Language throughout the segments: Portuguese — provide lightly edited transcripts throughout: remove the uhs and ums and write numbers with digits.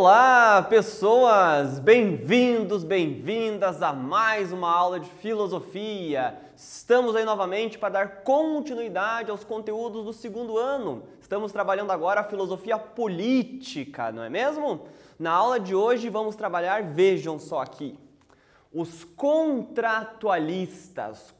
Olá, pessoas! Bem-vindos, bem-vindas a mais uma aula de filosofia. Estamos aí novamente para dar continuidade aos conteúdos do segundo ano. Estamos trabalhando agora a filosofia política, não é mesmo? Na aula de hoje vamos trabalhar, vejam só aqui, os contratualistas.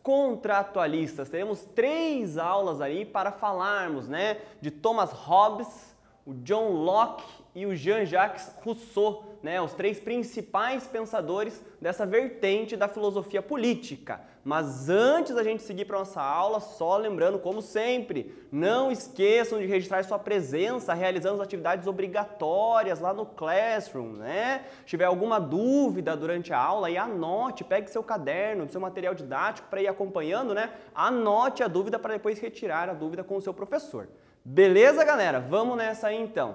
Teremos 3 aulas aí para falarmos, né, de Thomas Hobbes, o John Locke e o Jean-Jacques Rousseau, né, os 3 principais pensadores dessa vertente da filosofia política. Mas antes da gente seguir para a nossa aula, só lembrando, como sempre, não esqueçam de registrar sua presença realizando as atividades obrigatórias lá no Classroom, né? Se tiver alguma dúvida durante a aula, aí anote, pegue seu caderno, seu material didático para ir acompanhando, né? Anote a dúvida para depois retirar a dúvida com o seu professor. Beleza, galera? Vamos nessa aí, então.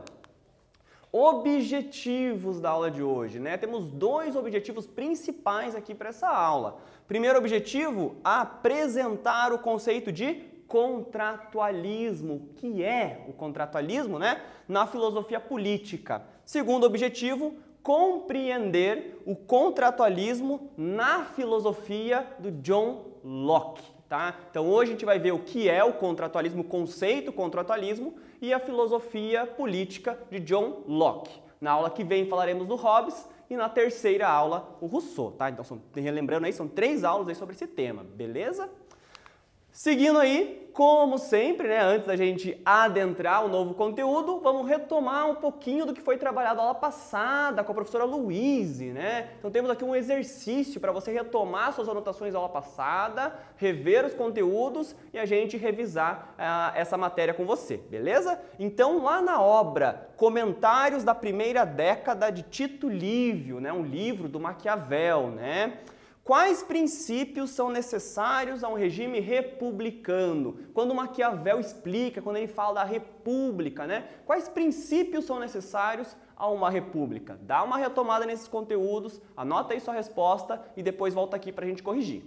Objetivos da aula de hoje, né? Temos 2 objetivos principais aqui para essa aula. Primeiro objetivo, apresentar o conceito de contratualismo. O que é o contratualismo, né? Na filosofia política. Segundo objetivo, compreender o contratualismo na filosofia do John Locke. Tá? Então hoje a gente vai ver o que é o contratualismo, o conceito contratualismo e a filosofia política de John Locke. Na aula que vem falaremos do Hobbes e na terceira aula o Rousseau, tá? Então lembrando aí, são 3 aulas aí sobre esse tema, beleza? Seguindo aí, como sempre, né, antes da gente adentrar o novo conteúdo, vamos retomar um pouquinho do que foi trabalhado na aula passada com a professora Louise, né? Então temos aqui um exercício para você retomar suas anotações da aula passada, rever os conteúdos e a gente revisar essa matéria com você, beleza? Então lá na obra Comentários da Primeira Década de Tito Livio, né, um livro do Maquiavel, né? Quais princípios são necessários a um regime republicano? Quando Maquiavel explica, quando ele fala da república, né? Quais princípios são necessários a uma república? Dá uma retomada nesses conteúdos, anota aí sua resposta e depois volta aqui para a gente corrigir.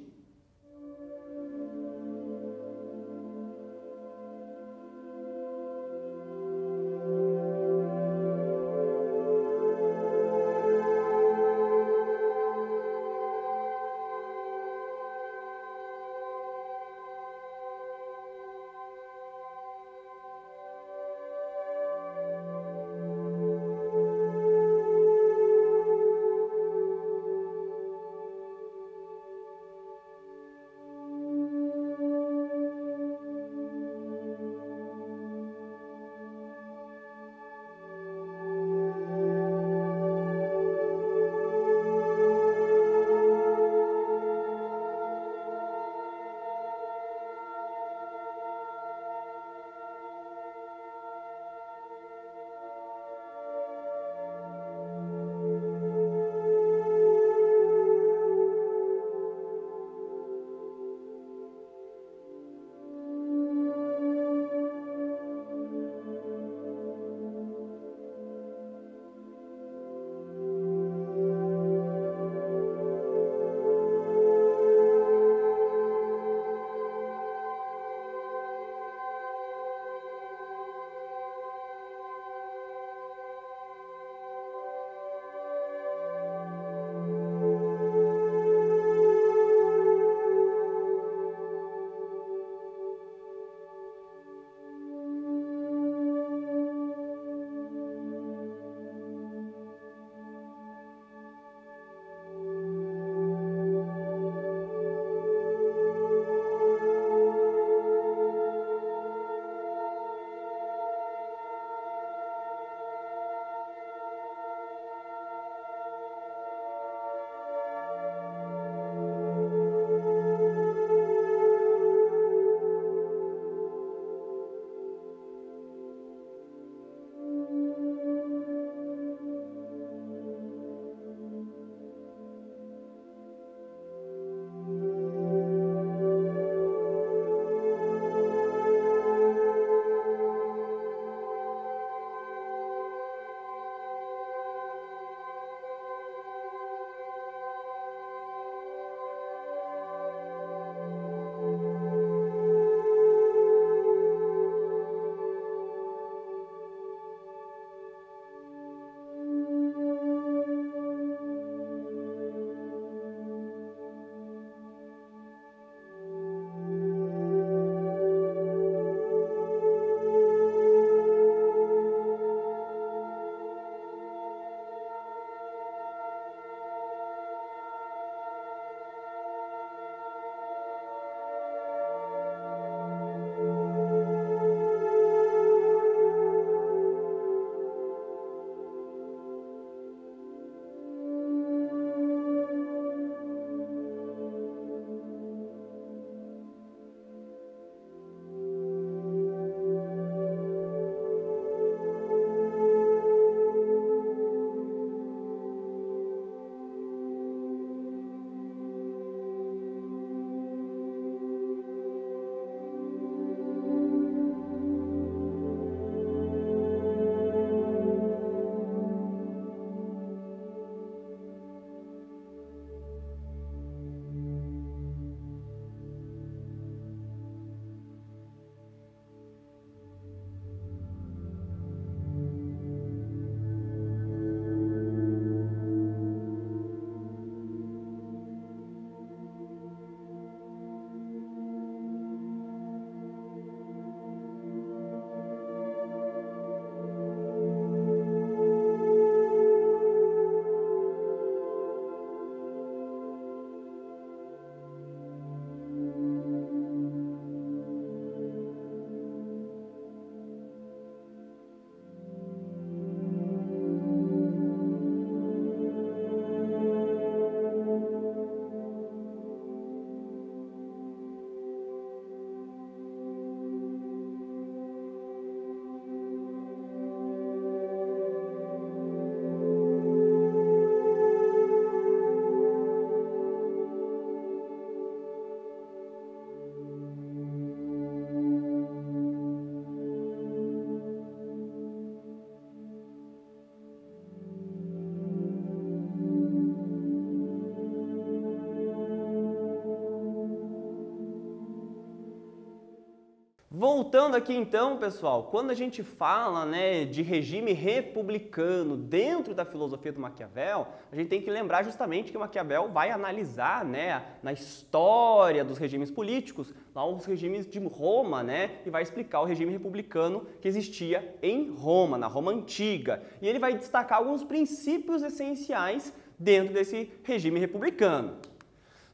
voltando aqui então, pessoal, quando a gente fala, né, de regime republicano dentro da filosofia do Maquiavel, a gente tem que lembrar justamente que Maquiavel vai analisar, né, na história dos regimes políticos, lá os regimes de Roma, né, e vai explicar o regime republicano que existia em Roma, na Roma antiga. E ele vai destacar alguns princípios essenciais dentro desse regime republicano.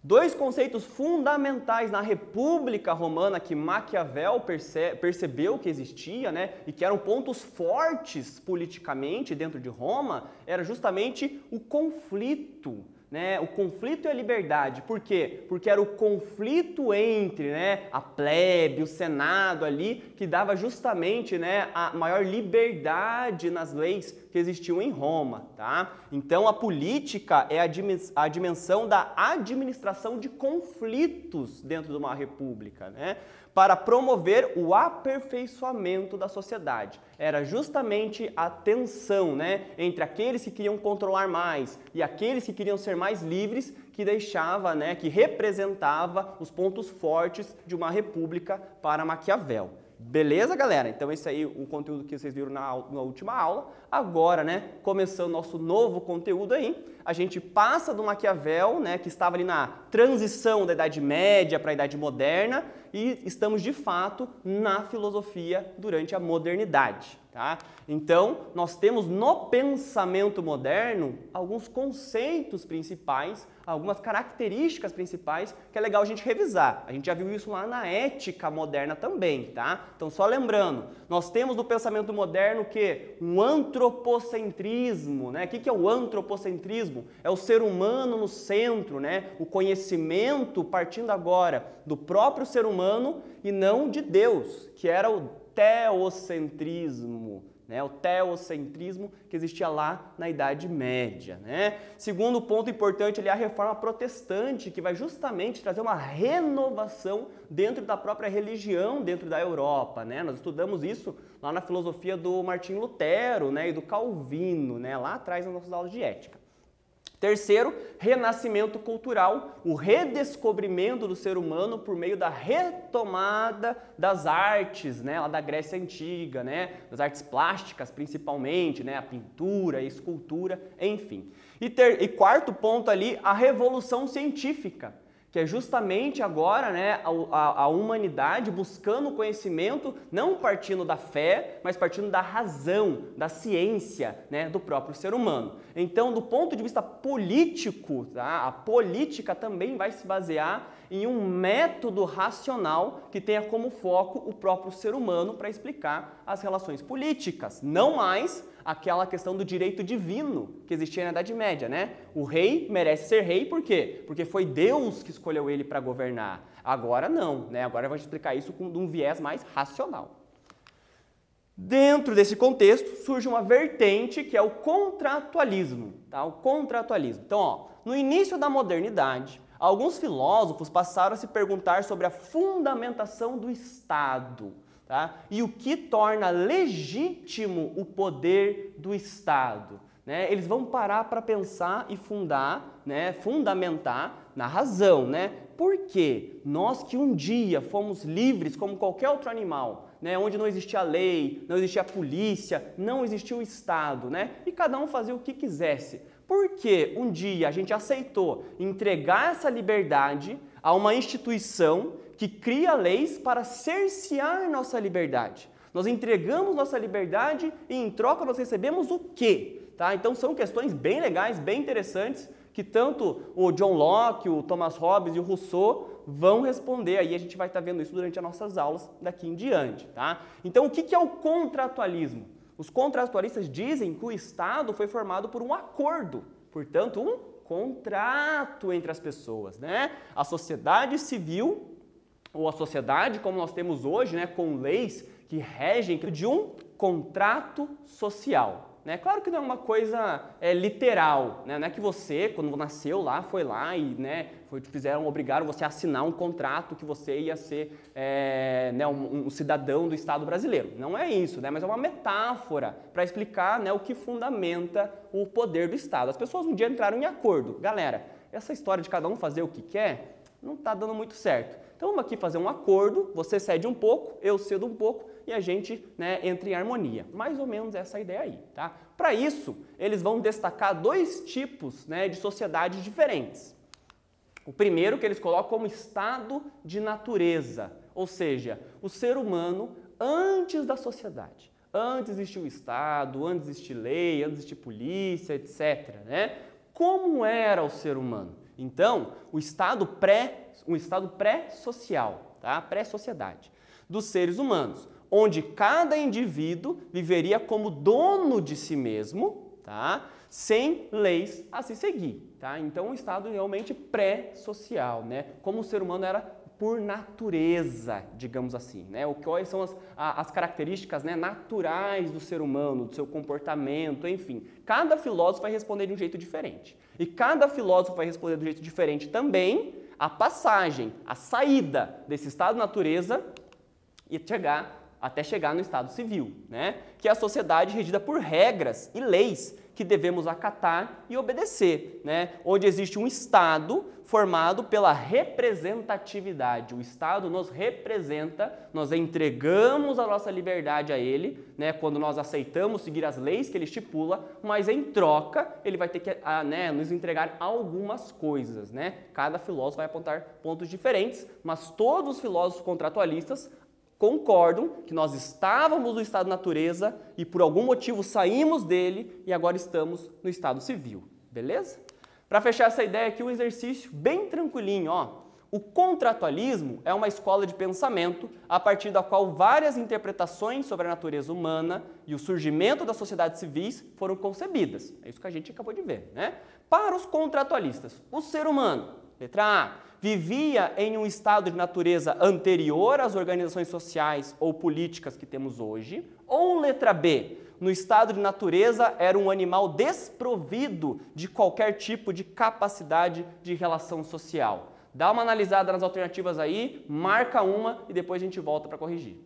Dois conceitos fundamentais na República Romana que Maquiavel percebeu que existia, né, e que eram pontos fortes politicamente dentro de Roma, era justamente o conflito. Né, o conflito e a liberdade. Por quê? Porque era o conflito entre, né, a plebe, o Senado ali, que dava justamente, né, a maior liberdade nas leis que existiam em Roma. Tá? Então a política é a dimensão da administração de conflitos dentro de uma república, né, para promover o aperfeiçoamento da sociedade. Era justamente a tensão, né, entre aqueles que queriam controlar mais e aqueles que queriam ser mais livres que deixava, né, que representava os pontos fortes de uma república para Maquiavel. Beleza, galera? Então esse aí o conteúdo que vocês viram na última aula. Agora, né, começando nosso novo conteúdo aí, a gente passa do Maquiavel, né, que estava ali na transição da Idade Média para a Idade Moderna, e estamos de fato na filosofia durante a modernidade. Tá? Então, nós temos no pensamento moderno alguns conceitos principais, algumas características principais que é legal a gente revisar. A gente já viu isso lá na ética moderna também, tá? Então, só lembrando, nós temos no pensamento moderno o quê? Um antropocentrismo, né? O que é o antropocentrismo? É o ser humano no centro, né? O conhecimento partindo agora do próprio ser humano e não de Deus, que era o teocentrismo, né? O teocentrismo que existia lá na Idade Média, né? Segundo ponto importante ali é a reforma protestante, que vai justamente trazer uma renovação dentro da própria religião dentro da Europa, né? Nós estudamos isso lá na filosofia do Martinho Lutero, né, e do Calvino, né, lá atrás nas nossas aulas de ética. Terceiro, renascimento cultural, o redescobrimento do ser humano por meio da retomada das artes, né, lá da Grécia Antiga, né, das artes plásticas principalmente, né, a pintura, a escultura, enfim. E quarto ponto ali, a revolução científica, que é justamente agora, né, a humanidade buscando o conhecimento, não partindo da fé, mas partindo da razão, da ciência, né, do próprio ser humano. Então, do ponto de vista político, tá, a política também vai se basear em um método racional que tenha como foco o próprio ser humano para explicar as relações políticas, não mais aquela questão do direito divino que existia na Idade Média, né? O rei merece ser rei por quê? Porque foi Deus que escolheu ele para governar. Agora não, né? Agora eu vou explicar isso com um viés mais racional. Dentro desse contexto surge uma vertente que é o contratualismo, tá? O contratualismo. Então, ó, no início da modernidade, alguns filósofos passaram a se perguntar sobre a fundamentação do Estado. Tá? E o que torna legítimo o poder do Estado? Né? Eles vão parar para pensar e fundamentar na razão. Né? Por quê? Nós que um dia fomos livres como qualquer outro animal, né? Onde não existia lei, não existia polícia, não existia o Estado, né? E cada um fazia o que quisesse. Por que um dia a gente aceitou entregar essa liberdade a uma instituição que cria leis para cercear nossa liberdade? Nós entregamos nossa liberdade e em troca nós recebemos o quê? Tá? Então são questões bem legais, bem interessantes, que tanto o John Locke, o Thomas Hobbes e o Rousseau vão responder. Aí a gente vai estar vendo isso durante as nossas aulas daqui em diante. Tá? Então o que é o contratualismo? Os contratualistas dizem que o Estado foi formado por um acordo, portanto um contrato entre as pessoas, né? A sociedade civil, ou a sociedade como nós temos hoje, né, com leis que regem de um contrato social. Né? Claro que não é uma coisa literal, né? Não é que você, quando nasceu lá, foi lá e, né, obrigaram você a assinar um contrato que você ia ser né, um cidadão do Estado brasileiro. Não é isso, né? Mas é uma metáfora para explicar, né, o que fundamenta o poder do Estado. As pessoas um dia entraram em acordo. Galera, essa história de cada um fazer o que quer não está dando muito certo. Então vamos aqui fazer um acordo, você cede um pouco, eu cedo um pouco e a gente, né, entra em harmonia. Mais ou menos essa ideia aí, tá? Para isso, eles vão destacar dois tipos, né, de sociedades diferentes. O primeiro que eles colocam como estado de natureza, ou seja, o ser humano antes da sociedade. Antes existia o Estado, antes existia lei, antes existia polícia, etc. Né? Como era o ser humano? Então, um estado pré-social, tá? Pré-sociedade, dos seres humanos, onde cada indivíduo viveria como dono de si mesmo, tá? Sem leis a se seguir. Tá? Então, um estado realmente pré-social, né? Como o ser humano era por natureza, digamos assim, né? Quais são as características, né, naturais do ser humano, do seu comportamento, enfim. Cada filósofo vai responder de um jeito diferente. E cada filósofo vai responder de um jeito diferente também a passagem, a saída desse estado de natureza e até chegar no estado civil, né? Que é a sociedade regida por regras e leis que devemos acatar e obedecer, né? Onde existe um Estado formado pela representatividade. O Estado nos representa, nós entregamos a nossa liberdade a ele, né? Quando nós aceitamos seguir as leis que ele estipula, mas em troca ele vai ter que né, nos entregar algumas coisas, né? Cada filósofo vai apontar pontos diferentes, mas todos os filósofos contratualistas concordam que nós estávamos no estado de natureza e por algum motivo saímos dele e agora estamos no estado civil, beleza? Para fechar essa ideia aqui, um exercício bem tranquilinho, ó. O contratualismo é uma escola de pensamento a partir da qual várias interpretações sobre a natureza humana e o surgimento das sociedades civis foram concebidas. É isso que a gente acabou de ver, né? Para os contratualistas, o ser humano, letra A, vivia em um estado de natureza anterior às organizações sociais ou políticas que temos hoje, ou letra B, no estado de natureza era um animal desprovido de qualquer tipo de capacidade de relação social. Dá uma analisada nas alternativas aí, marca uma e depois a gente volta para corrigir.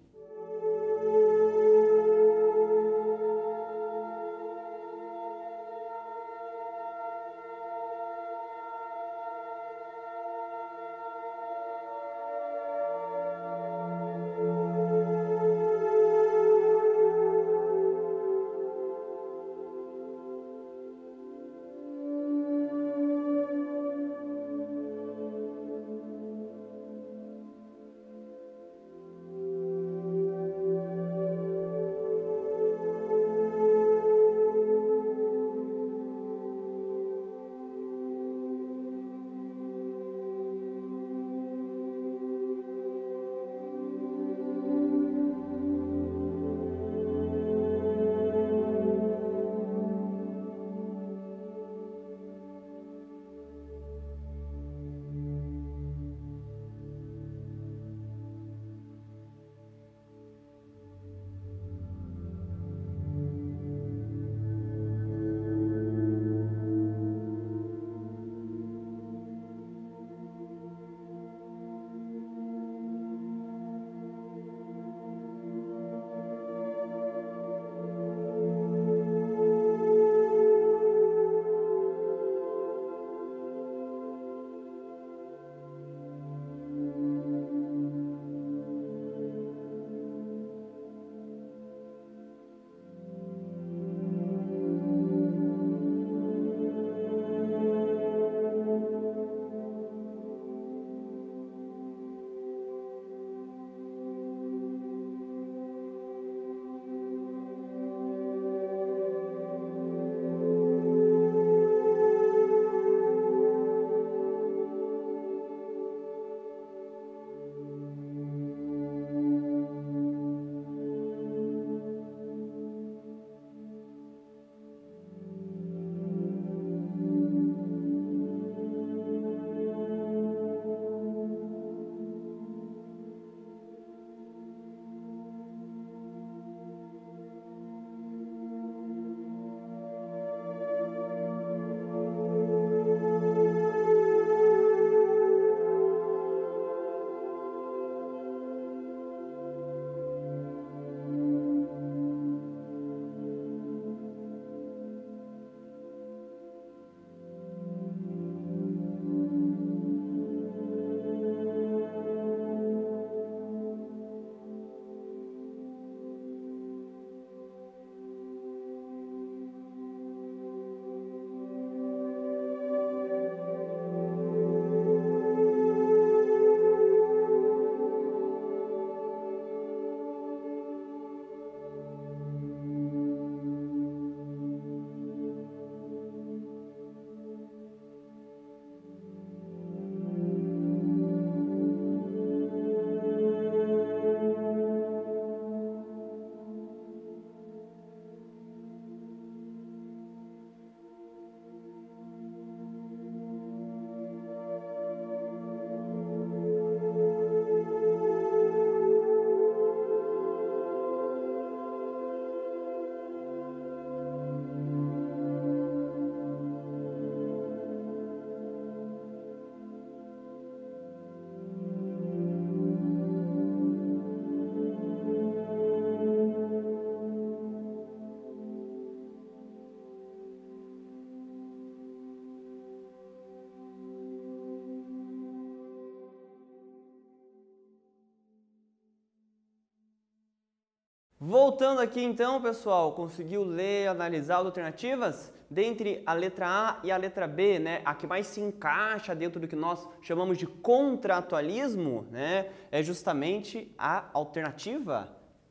Voltando aqui então, pessoal, conseguiu ler, analisar as alternativas? Dentre a letra A e a letra B, né, a que mais se encaixa dentro do que nós chamamos de contratualismo, né, é justamente a alternativa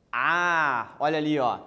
A. Olha ali, ó.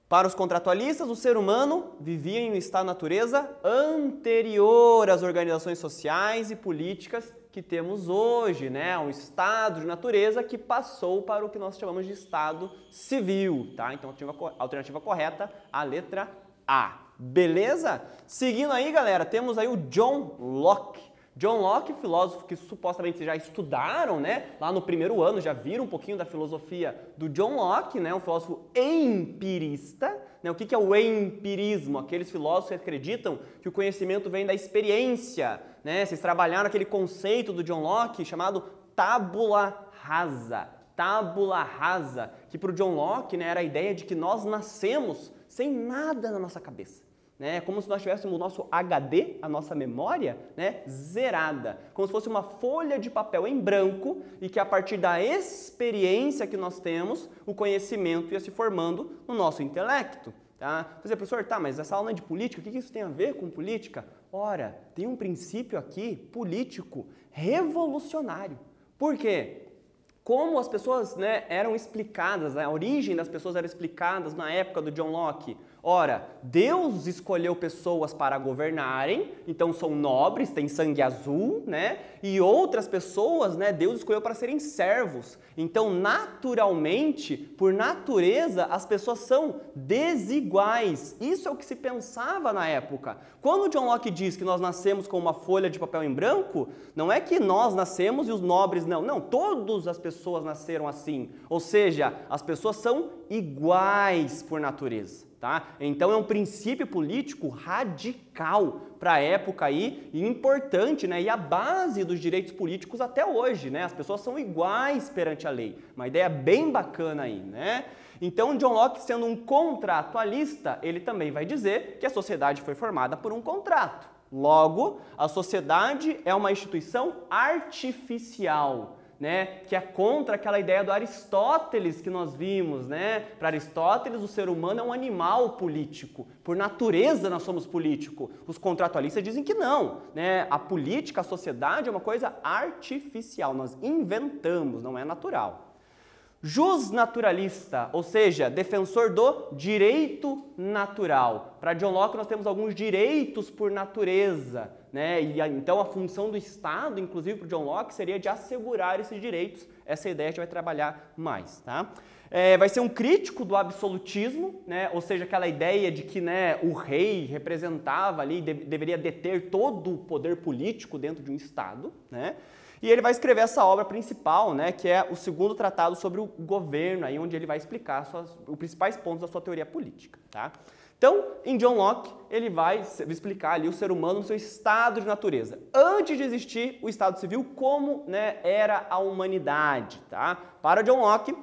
Para os contratualistas, o ser humano vivia em um estado de natureza anterior às organizações sociais e políticas que temos hoje, né? Um estado de natureza que passou para o que nós chamamos de estado civil, tá? Então, a alternativa correta, a letra A. Beleza? Seguindo aí, galera, temos aí o John Locke. John Locke, filósofo que supostamente já estudaram, né? Lá no primeiro ano, já viram um pouquinho da filosofia do John Locke, né? Um filósofo empirista. Né? O que é o empirismo? Aqueles filósofos que acreditam que o conhecimento vem da experiência, né? Vocês trabalharam aquele conceito do John Locke chamado tábula rasa. Tábula rasa, que para o John Locke, né, era a ideia de que nós nascemos sem nada na nossa cabeça. Né? Como se nós tivéssemos o nosso HD, a nossa memória, né, zerada. Como se fosse uma folha de papel em branco e que a partir da experiência que nós temos, o conhecimento ia se formando no nosso intelecto. Tá? Você, professor, tá, mas essa aula é de política, o que isso tem a ver com política? Ora, tem um princípio aqui político revolucionário. Por quê? Como as pessoas, né, eram explicadas, a origem das pessoas era explicadas na época do John Locke. Ora, Deus escolheu pessoas para governarem, então são nobres, têm sangue azul, né? E outras pessoas, né, Deus escolheu para serem servos. Então, naturalmente, por natureza, as pessoas são desiguais. Isso é o que se pensava na época. Quando John Locke diz que nós nascemos com uma folha de papel em branco, não é que nós nascemos e os nobres não. Não, todas as pessoas nasceram assim. Ou seja, as pessoas são iguais por natureza. Tá? Então é um princípio político radical para a época aí e importante, né? E a base dos direitos políticos até hoje, né? As pessoas são iguais perante a lei. Uma ideia bem bacana aí, né? Então John Locke, sendo um contratualista, ele também vai dizer que a sociedade foi formada por um contrato. Logo, a sociedade é uma instituição artificial. Né, que é contra aquela ideia do Aristóteles que nós vimos, né? Para Aristóteles, o ser humano é um animal político. Por natureza nós somos políticos. Os contratualistas dizem que não, né? A política, a sociedade é uma coisa artificial. Nós inventamos, não é natural. Jusnaturalista, ou seja, defensor do direito natural. Para John Locke nós temos alguns direitos por natureza, né? E então a função do Estado, inclusive para o John Locke, seria de assegurar esses direitos. Essa ideia a gente vai trabalhar mais, tá? Vai ser um crítico do absolutismo, né? Ou seja, aquela ideia de que, né, o rei representava ali, deveria deter todo o poder político dentro de um Estado, né? E ele vai escrever essa obra principal, né, que é o segundo tratado sobre o governo, aí onde ele vai explicar os principais pontos da sua teoria política. Tá? Então, em John Locke, ele vai explicar ali o ser humano no seu estado de natureza. Antes de existir o estado civil, como, né, era a humanidade. Tá? Para John Locke,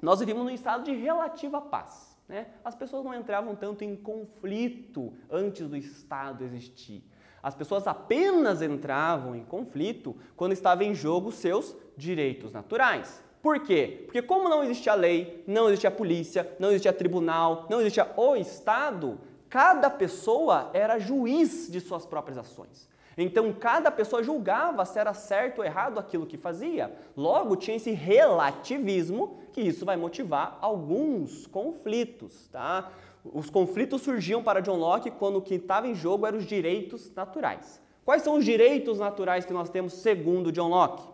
nós vivíamos num estado de relativa paz. Né? As pessoas não entravam tanto em conflito antes do estado existir. As pessoas apenas entravam em conflito quando estava em jogo seus direitos naturais. Por quê? Porque como não existia lei, não existia polícia, não existia tribunal, não existia o Estado, cada pessoa era juiz de suas próprias ações. Então, cada pessoa julgava se era certo ou errado aquilo que fazia. Logo, tinha esse relativismo, que isso vai motivar alguns conflitos, tá? Os conflitos surgiam para John Locke quando o que estava em jogo eram os direitos naturais. Quais são os direitos naturais que nós temos segundo John Locke?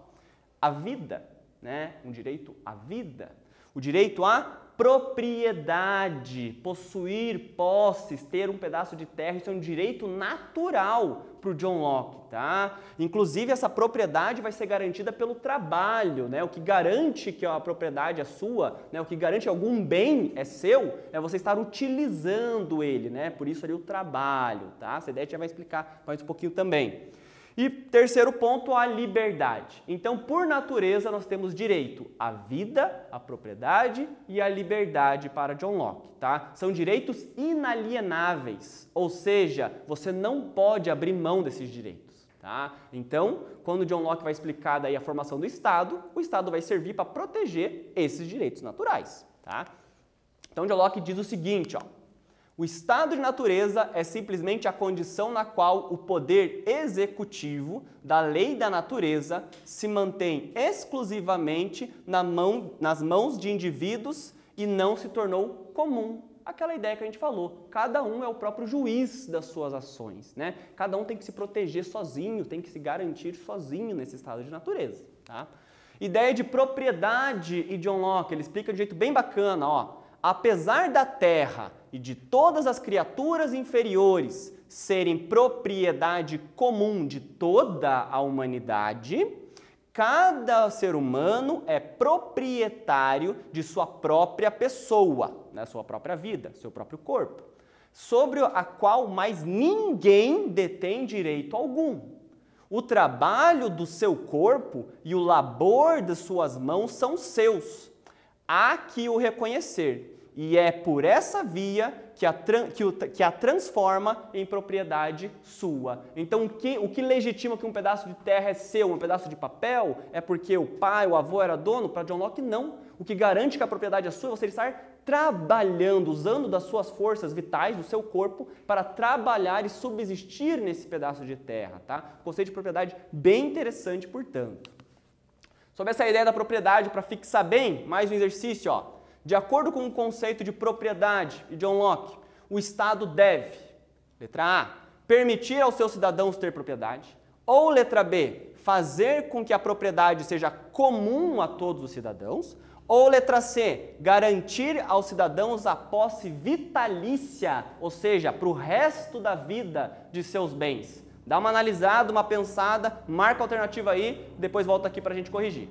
A vida, né? Um direito à vida. O direito à propriedade, possuir posses, ter um pedaço de terra, isso é um direito natural para o John Locke, tá? Inclusive, essa propriedade vai ser garantida pelo trabalho, né? O que garante que a propriedade é sua, né? O que garante que algum bem é seu, é você estar utilizando ele, né? Por isso ali o trabalho, tá? Essa ideia a gente já vai explicar mais um pouquinho também. E terceiro ponto, a liberdade. Então, por natureza, nós temos direito à vida, à propriedade e à liberdade para John Locke, tá? São direitos inalienáveis, ou seja, você não pode abrir mão desses direitos, tá? Então, quando John Locke vai explicar daí a formação do Estado, o Estado vai servir para proteger esses direitos naturais, tá? Então, John Locke diz o seguinte, ó, o estado de natureza é simplesmente a condição na qual o poder executivo da lei da natureza se mantém exclusivamente nas mãos de indivíduos e não se tornou comum. Aquela ideia que a gente falou, cada um é o próprio juiz das suas ações, né? Cada um tem que se proteger sozinho, tem que se garantir sozinho nesse estado de natureza, tá? Ideia de propriedade e John Locke, ele explica de um jeito bem bacana, ó. Apesar da Terra e de todas as criaturas inferiores serem propriedade comum de toda a humanidade, cada ser humano é proprietário de sua própria pessoa, né, sua própria vida, seu próprio corpo, sobre a qual mais ninguém detém direito algum. O trabalho do seu corpo e o labor de suas mãos são seus. Há que o reconhecer, e é por essa via que a transforma em propriedade sua. Então, o que legitima que um pedaço de terra é seu, um pedaço de papel, é porque o pai, o avô era dono? Para John Locke, não. O que garante que a propriedade é sua é você estar trabalhando, usando das suas forças vitais, do seu corpo, para trabalhar e subsistir nesse pedaço de terra, tá? Conceito de propriedade bem interessante, portanto. Sobre essa ideia da propriedade, para fixar bem, mais um exercício, ó. De acordo com o conceito de propriedade de John Locke, o Estado deve, letra A, permitir aos seus cidadãos ter propriedade, ou letra B, fazer com que a propriedade seja comum a todos os cidadãos, ou letra C, garantir aos cidadãos a posse vitalícia, ou seja, para o resto da vida de seus bens. Dá uma analisada, uma pensada, marca a alternativa aí, depois volta aqui para a gente corrigir.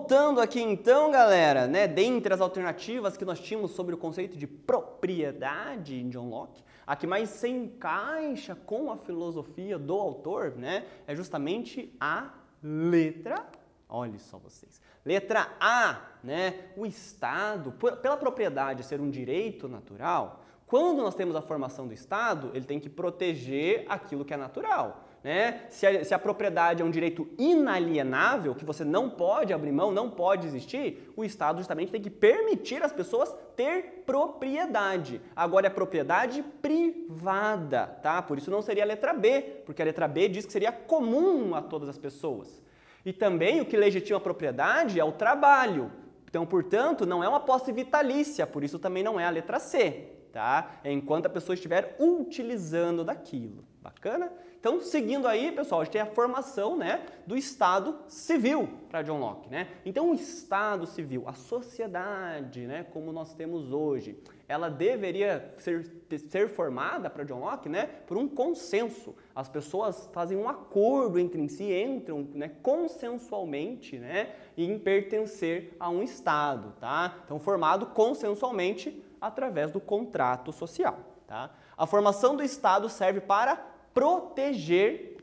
Voltando aqui então, galera, né, dentre as alternativas que nós tínhamos sobre o conceito de propriedade em John Locke, a que mais se encaixa com a filosofia do autor, né, é justamente a letra, olha só vocês, letra A, né, o Estado, pela propriedade ser um direito natural, quando nós temos a formação do Estado, ele tem que proteger aquilo que é natural. Né? Se a propriedade é um direito inalienável, que você não pode abrir mão, não pode existir, o Estado justamente tem que permitir às pessoas ter propriedade. Agora é propriedade privada, tá? Por isso não seria a letra B, porque a letra B diz que seria comum a todas as pessoas. E também o que legitima a propriedade é o trabalho. Então, portanto, não é uma posse vitalícia, por isso também não é a letra C, tá? É enquanto a pessoa estiver utilizando daquilo. Bacana? Então, seguindo aí, pessoal, a gente tem a formação, né, do Estado civil para John Locke, né? Então, o Estado civil, a sociedade, né, como nós temos hoje, ela deveria ser formada para John Locke, né, por um consenso. As pessoas fazem um acordo entre si, entram, né, consensualmente, né, em pertencer a um Estado, tá? Então, formado consensualmente através do contrato social, tá? A formação do Estado serve para proteger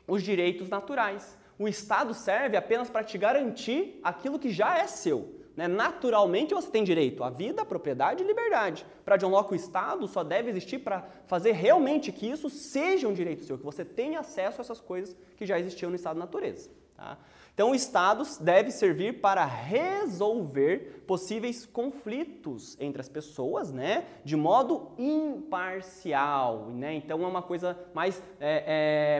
os direitos naturais. O Estado serve apenas para te garantir aquilo que já é seu. Né? Naturalmente você tem direito à vida, à propriedade e liberdade. Para John Locke, o Estado só deve existir para fazer realmente que isso seja um direito seu, que você tenha acesso a essas coisas que já existiam no estado de natureza. Tá? Então, o Estado deve servir para resolver possíveis conflitos entre as pessoas, né, de modo imparcial. Né? Então, é uma coisa mais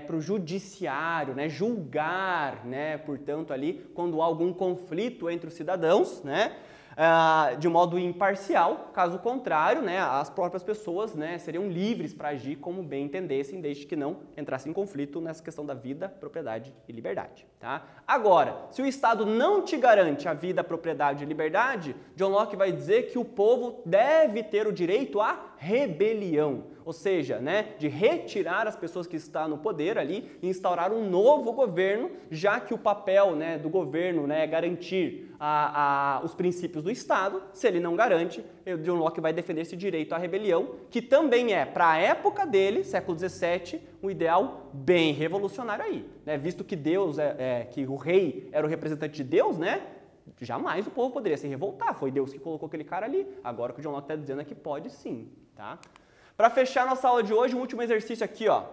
para o judiciário, né, julgar, né, portanto, ali, quando há algum conflito entre os cidadãos, né, de modo imparcial. Caso contrário, né, as próprias pessoas, né, seriam livres para agir como bem entendessem, desde que não entrassem em conflito nessa questão da vida, propriedade e liberdade. Tá? Agora, se o Estado não te garante a vida, a propriedade e liberdade, John Locke vai dizer que o povo deve ter o direito à rebelião, ou seja, né, de retirar as pessoas que estão no poder ali e instaurar um novo governo, já que o papel, né, do governo, né, é garantir os princípios do Estado. Se ele não garante, John Locke vai defender esse direito à rebelião, que também é, para a época dele, século XVII, um ideal bem revolucionário aí, né, visto que Deus, que o rei era o representante de Deus, né, jamais o povo poderia se revoltar, foi Deus que colocou aquele cara ali. Agora o que o John Locke está dizendo é que pode sim, tá? Para fechar nossa aula de hoje, um último exercício aqui, ó.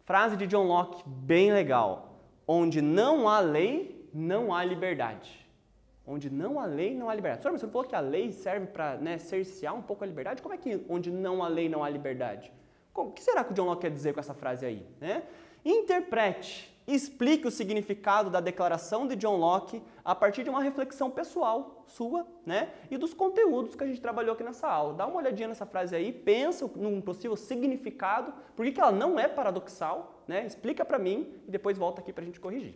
Frase de John Locke bem legal. Onde não há lei, não há liberdade. Onde não há lei, não há liberdade. Senhor, mas você falou que a lei serve para, né, cercear um pouco a liberdade? Como é que onde não há lei, não há liberdade? O que será que o John Locke quer dizer com essa frase aí? Né? Interprete. Explique o significado da declaração de John Locke a partir de uma reflexão pessoal sua, né? E dos conteúdos que a gente trabalhou aqui nessa aula. Dá uma olhadinha nessa frase aí, pensa num possível significado, por que ela não é paradoxal, né? Explica para mim e depois volta aqui para a gente corrigir.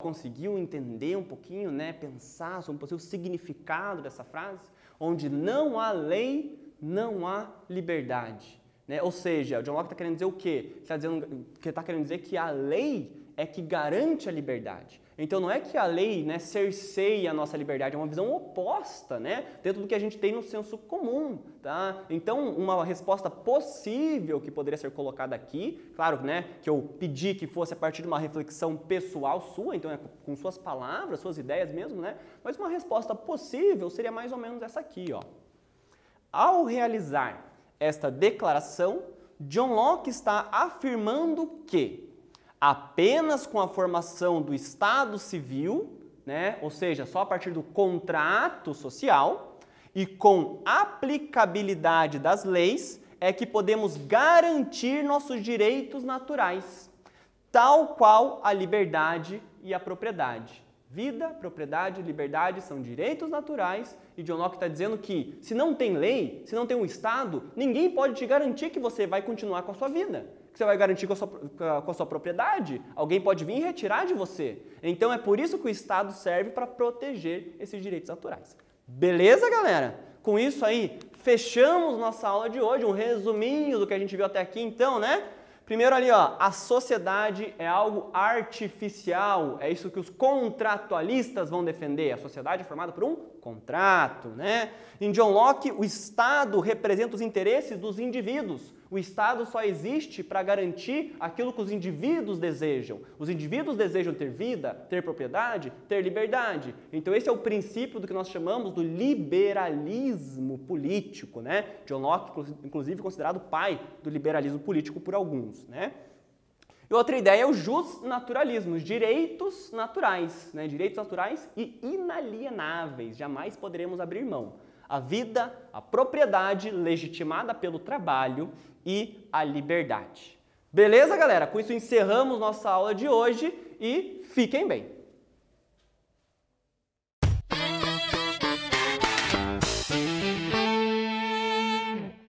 conseguiu entender um pouquinho, né, pensar sobre o possível significado dessa frase? Onde não há lei, não há liberdade. Né? Ou seja, o John Locke está querendo dizer o quê? Ele está querendo dizer que a lei é que garante a liberdade. Então não é que a lei, né, cerceia a nossa liberdade, é uma visão oposta, né, dentro do que a gente tem no senso comum. Tá? Então uma resposta possível que poderia ser colocada aqui, claro, né, que eu pedi que fosse a partir de uma reflexão pessoal sua, então é com suas palavras, suas ideias mesmo, né, mas uma resposta possível seria mais ou menos essa aqui, ó. Ao realizar esta declaração, John Locke está afirmando que apenas com a formação do Estado civil, né, ou seja, só a partir do contrato social e com aplicabilidade das leis é que podemos garantir nossos direitos naturais, tal qual a liberdade e a propriedade. Vida, propriedade e liberdade são direitos naturais e John Locke está dizendo que se não tem lei, se não tem um Estado, ninguém pode te garantir que você vai continuar com a sua vida, que você vai garantir com a sua propriedade. Alguém pode vir e retirar de você. Então é por isso que o Estado serve para proteger esses direitos naturais. Beleza, galera? Com isso aí, fechamos nossa aula de hoje, um resuminho do que a gente viu até aqui então, né? Primeiro ali, ó, a sociedade é algo artificial, é isso que os contratualistas vão defender. A sociedade é formada por um contrato, né? Em John Locke, o Estado representa os interesses dos indivíduos. O Estado só existe para garantir aquilo que os indivíduos desejam. Os indivíduos desejam ter vida, ter propriedade, ter liberdade. Então esse é o princípio do que nós chamamos do liberalismo político, né? John Locke, inclusive, considerado o pai do liberalismo político por alguns, né? E outra ideia é o justnaturalismo, os direitos naturais, né? Direitos naturais e inalienáveis, jamais poderemos abrir mão. A vida, a propriedade legitimada pelo trabalho e a liberdade. Beleza, galera? Com isso encerramos nossa aula de hoje e fiquem bem!